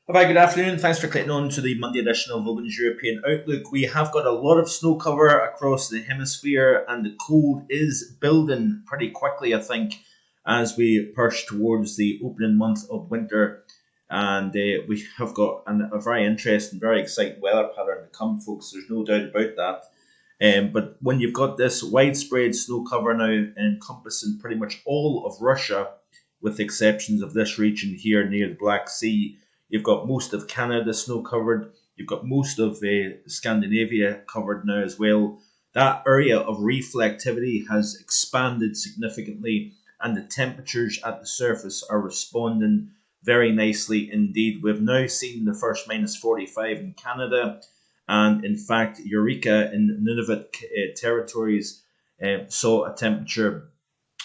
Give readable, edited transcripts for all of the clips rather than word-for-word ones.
Hi, good afternoon. Thanks for clicking on to the Monday edition of Logan's European Outlook. We have got a lot of snow cover across the hemisphere, and the cold is building pretty quickly, I think, as we push towards the opening month of winter. And we have got a very interesting, very exciting weather pattern to come, folks. There's no doubt about that. But when you've got this widespread snow cover now encompassing pretty much all of Russia, with the exceptions of this region here near the Black Sea, you've got most of Canada snow covered. You've got most of Scandinavia covered now as well. That area of reflectivity has expanded significantly, and the temperatures at the surface are responding very nicely indeed. We've now seen the first minus 45 in Canada, and in fact, Eureka in Nunavut territories saw a temperature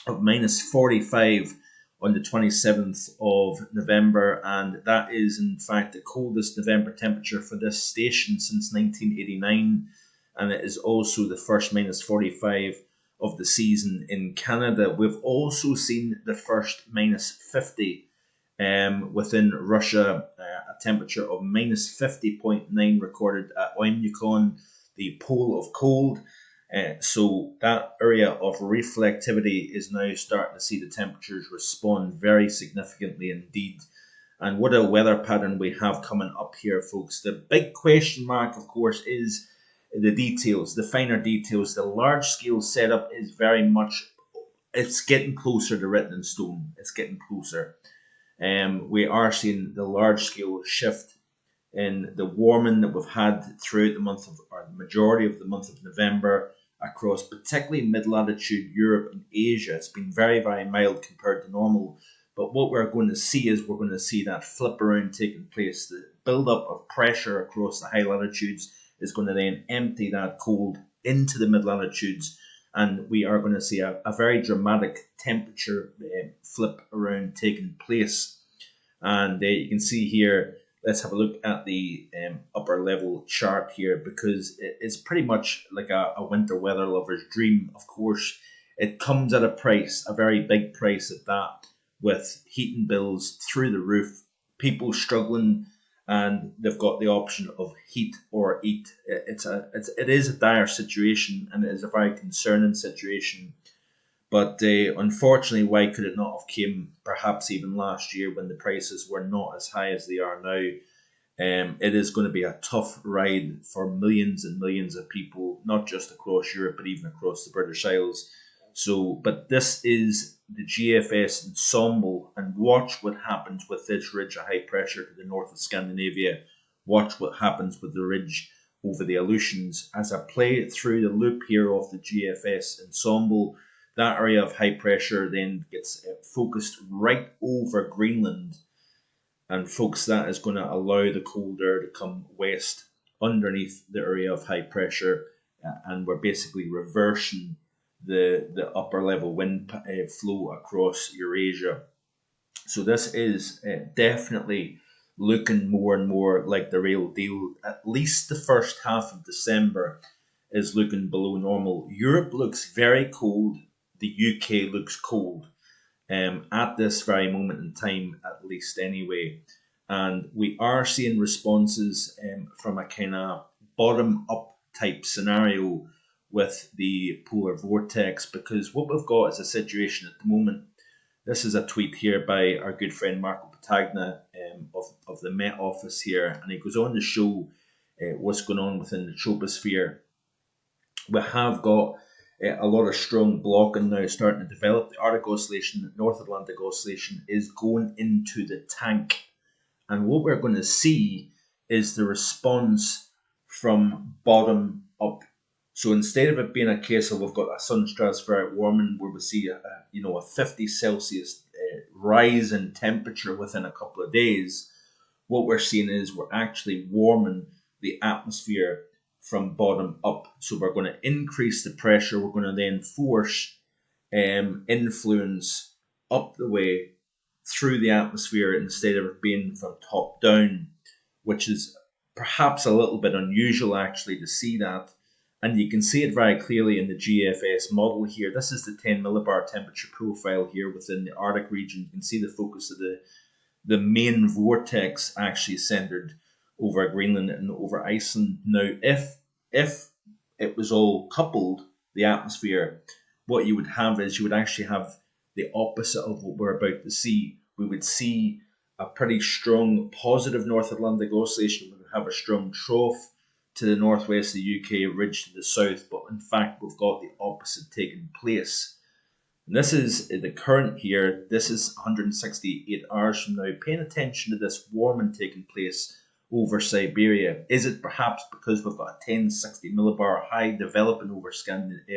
of minus 45 on the 27th of November, and that is in fact the coldest November temperature for this station since 1989, and it is also the first minus 45 of the season in Canada. We've also seen the first minus 50 within Russia, a temperature of minus 50.9 recorded at Oymyakon, the pole of cold. So that area of reflectivity is now starting to see the temperatures respond very significantly indeed. And what a weather pattern we have coming up here, folks. The big question mark, of course, is the details, the finer details. The large scale setup is very much, it's getting closer to written in stone. It's getting closer. We are seeing the large scale shift in the warming that we've had throughout the month of, or the majority of the month of November across particularly mid-latitude Europe and Asia. It's been very, very mild compared to normal. But what we're going to see is we're going to see that flip around taking place. The build-up of pressure across the high latitudes is going to then empty that cold into the mid-latitudes, and we are going to see a very dramatic temperature flip around taking place. And you can see here, let's have a look at the upper level chart here, because it's pretty much like a winter weather lover's dream. Of course, it comes at a price, a very big price at that, with heating bills through the roof, people struggling, and they've got the option of heat or eat. It is a dire situation, and it is a very concerning situation. But unfortunately, why could it not have came perhaps even last year when the prices were not as high as they are now? It is going to be a tough ride for millions and millions of people, not just across Europe, but even across the British Isles. So, but this is the GFS ensemble, and watch what happens with this ridge of high pressure to the north of Scandinavia. Watch what happens with the ridge over the Aleutians. As I play through the loop here of the GFS ensemble, that area of high pressure then gets focused right over Greenland. And folks, that is going to allow the cold air to come west underneath the area of high pressure, and we're basically reversing the upper level wind flow across Eurasia. So this is definitely looking more and more like the real deal. At least the first half of December is looking below normal. Europe looks very cold. The UK looks cold at this very moment in time, at least anyway. And we are seeing responses from a kind of bottom up type scenario with the polar vortex, because what we've got is a situation at the moment. This is a tweet here by our good friend Marco Patagna of the Met Office here, and he goes on to show what's going on within the troposphere. We have got a lot of strong blocking now starting to develop. The Arctic Oscillation, the North Atlantic Oscillation is going into the tank. And what we're going to see is the response from bottom up. So instead of it being a case of we've got a sun stratospheric warming where we see a 50 Celsius rise in temperature within a couple of days, what we're seeing is we're actually warming the atmosphere from bottom up. So we're going to increase the pressure. We're going to then force influence up the way through the atmosphere instead of it being from top down, which is perhaps a little bit unusual actually to see that. And you can see it very clearly in the GFS model here. This is the 10 millibar temperature profile here within the Arctic region. You can see the focus of the main vortex actually centered over Greenland and over Iceland. Now, if it was all coupled, the atmosphere, what you would have is you would actually have the opposite of what we're about to see. We would see a pretty strong positive North Atlantic oscillation. We would have a strong trough to the northwest of the UK, ridge to the south, but in fact we've got the opposite taking place. And this is the current here. This is 168 hours from now. Paying attention to this warming taking place over Siberia. Is it perhaps because we've got a 1060 millibar high developing over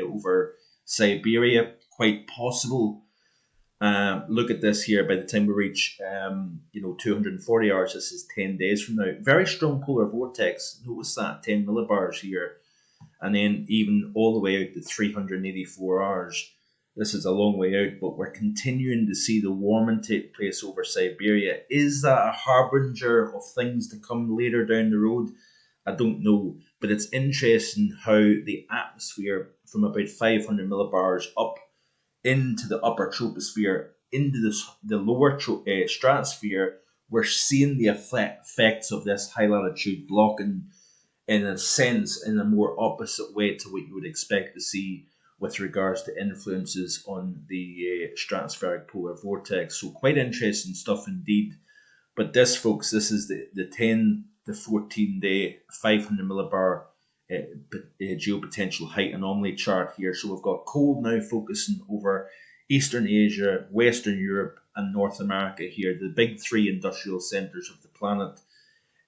over Siberia? Quite possible. Look at this here. By the time we reach, 240 hours, this is 10 days from now. Very strong polar vortex. Notice that 10 millibars here, and then even all the way out to 384 hours. This is a long way out, but we're continuing to see the warming take place over Siberia. Is that a harbinger of things to come later down the road? I don't know, but it's interesting how the atmosphere from about 500 millibars up into the upper troposphere, into the lower stratosphere, we're seeing the effects of this high latitude blocking in a sense in a more opposite way to what you would expect to see with regards to influences on the stratospheric polar vortex. So quite interesting stuff indeed. But this, folks, this is the 10 to 14 day 500 millibar geopotential height anomaly chart here. So we've got cold now focusing over Eastern Asia, Western Europe, and North America here. The big three industrial centres of the planet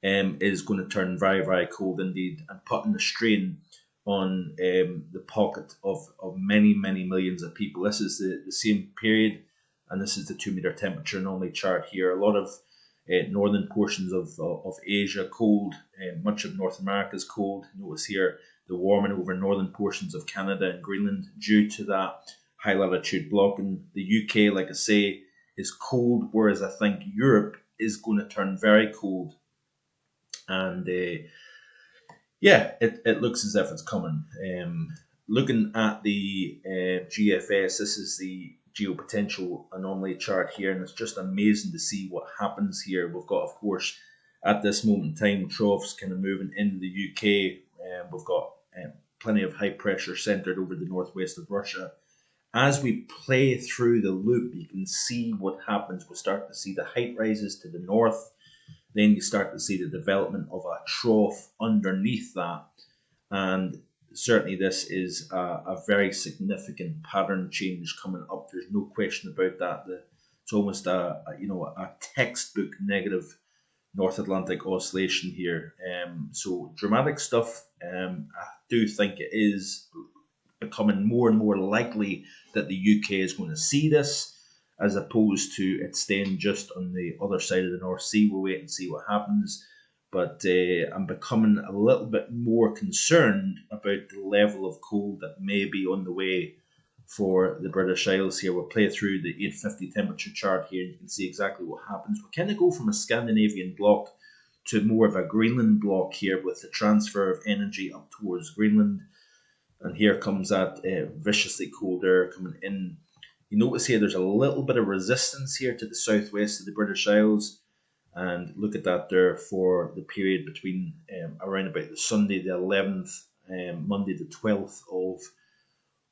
is going to turn very, very cold indeed, and putting a strain on the pocket of many, many millions of people. This is the same period, and this is the 2 meter temperature anomaly chart here. A lot of northern portions of Asia cold, much of North America is cold. Notice here the warming over northern portions of Canada and Greenland due to that high latitude blocking. The UK, like I say, is cold, whereas I think Europe is going to turn very cold. And it looks as if it's coming. Looking at the GFS, this is the geopotential anomaly chart here, and it's just amazing to see what happens here. We've got, of course, at this moment in time, troughs kind of moving into the UK. We've got plenty of high pressure centered over the northwest of Russia. As we play through the loop, you can see what happens. We'll start to see the height rises to the north. Then you start to see the development of a trough underneath that. And certainly this is a very significant pattern change coming up. There's no question about that. It's almost a textbook negative North Atlantic oscillation here. So dramatic stuff. I do think it is becoming more and more likely that the UK is going to see this, as opposed to it staying just on the other side of the North Sea. We'll wait and see what happens. But I'm becoming a little bit more concerned about the level of cold that may be on the way for the British Isles here. We'll play through the 850 temperature chart here. You can see exactly what happens. We kind of go from a Scandinavian block to more of a Greenland block here, with the transfer of energy up towards Greenland. And here comes that viciously cold air coming in. You notice here there's a little bit of resistance here to the southwest of the British Isles. And look at that there for the period between around about the Sunday the 11th, Monday the 12th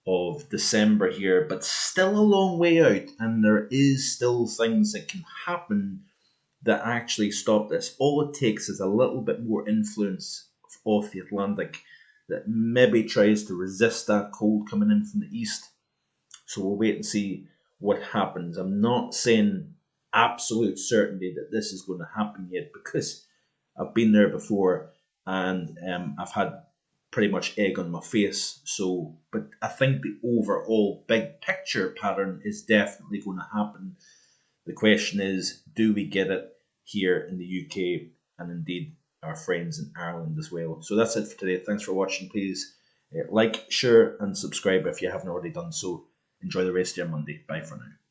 of December here. But still a long way out, and there is still things that can happen that actually stop this. All it takes is a little bit more influence off the Atlantic that maybe tries to resist that cold coming in from the east. So we'll wait and see what happens. I'm not saying absolute certainty that this is going to happen yet, because I've been there before, and I've had pretty much egg on my face. So, but I think the overall big picture pattern is definitely going to happen. The question is, do we get it here in the UK, and indeed our friends in Ireland as well? So that's it for today. Thanks for watching. Please like, share, and subscribe if you haven't already done so. Enjoy the rest of your Monday. Bye for now.